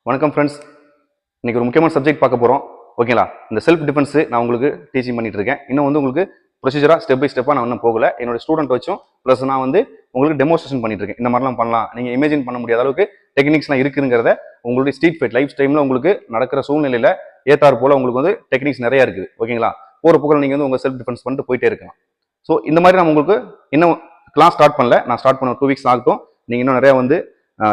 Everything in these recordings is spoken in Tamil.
வணக்கம் ஃப்ரெண்ட்ஸ். இன்னைக்கு ஒரு முக்கியமான சப்ஜெக்ட் பார்க்க போகிறோம். ஓகேங்களா? இந்த செல்ஃப் டிஃபென்ஸு நான் உங்களுக்கு டீச்சிங் பண்ணிட்டு இருக்கேன். இன்னும் வந்து உங்களுக்கு ப்ரொசீஜராக ஸ்டெப் பை ஸ்டெப்பாக நான் இன்னும் போகல. என்னோட ஸ்டூடெண்ட் வச்சும் ப்ளஸ் நான் வந்து உங்களுக்கு டெமோஸ்ட்ரேஷன் பண்ணிட்டு இருக்கேன். இந்த மாதிரிலாம் பண்ணலாம், நீங்கள் இமேஜின் பண்ண முடியாத அளவுக்கு டெக்னிக்ஸ்லாம் இருக்குங்கிறத உங்களுடைய ஸ்ட்ரீட் ஃபைட் லைஃப் டைமில் உங்களுக்கு நடக்கிற சூழ்நிலையில் ஏற்றாறு போல் உங்களுக்கு வந்து டெக்னிக்ஸ் நிறையா இருக்குது. ஓகேங்களா? போகிற போக்கில் நீங்கள் வந்து உங்கள் செல்ஃப் டிஃபென்ஸ் பண்ணிட்டு போயிட்டே இருக்கலாம். ஸோ இந்த மாதிரி நான் உங்களுக்கு இன்னும் கிளாஸ் ஸ்டார்ட் பண்ணல. நான் ஸ்டார்ட் பண்ண 2 வீக்ஸ் ஆகட்டும். நீங்கள் இன்னும் நிறையா வந்து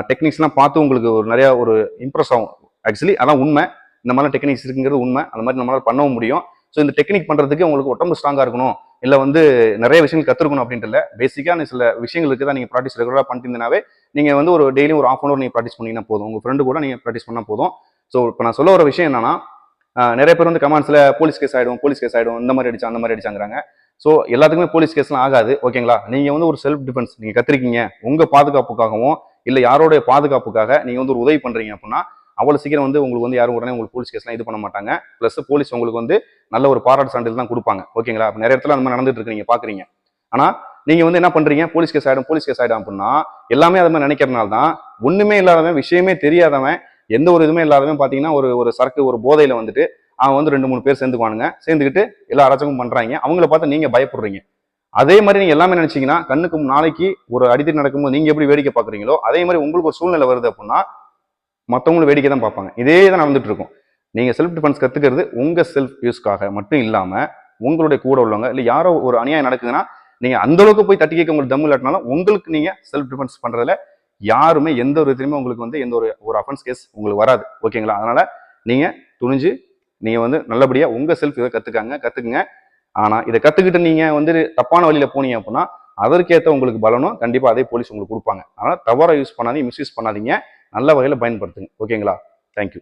டெக்னிக்ஸ்லாம் பார்த்து உங்களுக்கு ஒரு நிறையா ஒரு இம்ப்ரெஸ் ஆகும். ஆக்சுவலி அதான் உண்மை. இந்த மாதிரிலாம் டெக்னிக்ஸ் இருக்குங்கிறது உண்மை. அந்த மாதிரி நம்மளால பண்ணவும் முடியும். ஸோ இந்த டெக்னிக் பண்ணுறதுக்கு உங்களுக்கு உடம்பு ஸ்ட்ராங்காக இருக்கணும், இல்லை வந்து நிறைய விஷயங்கள் கற்றுக்கணும் அப்படின்ட்டு இல்லை. பேசிக்காக சில விஷயங்களுக்கு தான் நீங்கள் ப்ராக்டிஸ் ரெகுலராக பண்ணிட்டீங்கன்னாவே நீங்கள் வந்து ஒரு டெய்லியும் ஒரு 1/2 hour நீங்கள் ப்ராக்டிஸ் பண்ணிங்கன்னா போதும். உங்கள் ஃப்ரெண்டு கூட நீங்கள் ப்ராக்டிஸ் பண்ணால் போதும். ஸோ இப்போ நான் சொல்ல வர விஷயம் என்னன்னா, நிறைய பேர் வந்து கமெண்ட்ஸில் போலீஸ் கேஸ் ஆகிடும், இந்த மாதிரி அடிச்சா அந்த மாதிரி அடிச்சாங்கிறாங்க. ஸோ எல்லாத்துக்குமே போலீஸ் கேஸ்லாம் ஆகாது. ஓகேங்களா? நீங்கள் வந்து ஒரு செல்ஃப் டிஃபென்ஸ் நீங்கள் கற்றுருக்கீங்க, உங்கள் பாதுகாப்புக்காகவும் இல்லை யாரோடைய பாதுகாப்புக்காக நீங்கள் வந்து ஒரு உதவி பண்ணுறீங்க அப்படின்னா அவ்வளோ சீக்கிரம் வந்து உங்களுக்கு வந்து யாரும் உடனே உங்களுக்கு போலீஸ் கேஸ்லாம் இது பண்ண மாட்டாங்க. ப்ளஸ் போலீஸ் உங்களுக்கு வந்து நல்ல ஒரு பாராட்டு சான்றிதழ் தான் கொடுப்பாங்க. ஓகேங்களா? இப்போ நிறைய இடத்துல அந்த மாதிரி நடந்துட்டு இருக்கு, நீங்கள் பார்க்குறீங்க. ஆனால் நீங்கள் வந்து என்ன பண்ணுறீங்க, போலீஸ் கேஸ் ஆகிடும் அப்படின்னா எல்லாமே அது மாதிரி நினைக்கிறதுனால தான் ஒன்றுமே இல்லாதவன், விஷயமே தெரியாதவன், எந்த ஒரு இதுவுமே இல்லாதவன் பார்த்தீங்கன்னா ஒரு சரக்கு ஒரு போதையில் வந்துட்டு அவன் வந்து 2-3 பேர் சேர்ந்துக்கிட்டு எல்லா அரசங்கும் பண்ணுறாங்க. அவங்கள பார்த்து நீங்கள் பயப்படுறீங்க. அதே மாதிரி நீங்கள் எல்லாமே நினைச்சீங்கன்னா கண்ணுக்கு நாளைக்கு ஒரு அடித்தடி நடக்கும்போது நீங்கள் எப்படி வேடிக்கை பார்க்குறீங்களோ அதே மாதிரி உங்களுக்கு ஒரு சூழ்நிலை வருது அப்படின்னா மற்றவங்களும் வேடிக்கை தான் பார்ப்பாங்க. இதே தான் நடந்துட்டு இருக்கும். நீங்கள் செல்ஃப் டிஃபென்ஸ் கற்றுக்கிறது உங்கள் செல்ஃப் யூஸ்க்காக மட்டும் இல்லாமல் உங்களுடைய கூட உள்ளவங்க இல்லை யாரோ ஒரு அநியாயம் நடக்குதுன்னா நீங்கள் அந்த அளவுக்கு போய் தட்டி கேட்க உங்களுக்கு தம்மு இல்லாட்டினாலும் உங்களுக்கு நீங்கள் செல்ஃப் டிஃபென்ஸ் பண்ணுறதுல யாருமே எந்த ஒரு இதுலையுமே உங்களுக்கு வந்து எந்த ஒரு அஃபென்ஸ் கேஸ் உங்களுக்கு வராது. ஓகேங்களா? அதனால் நீங்கள் துணிஞ்சு நீங்கள் வந்து நல்லபடியாக உங்கள் செல்ஃப் இதை கற்றுக்குங்க. ஆனால் இதை கற்றுக்கிட்டு நீங்கள் வந்து தப்பான வழியில் போனீங்க அப்படின்னா அதற்கேற்ற உங்களுக்கு பலனும் கண்டிப்பாக அதே போலீஸ் உங்களுக்கு கொடுப்பாங்க. அதனால் தவறாக யூஸ் பண்ணாதீங்க, மிஸ்யூஸ் பண்ணாதீங்க, நல்ல வகையில் பயன்படுத்துங்க. ஓகேங்களா? தேங்க்யூ.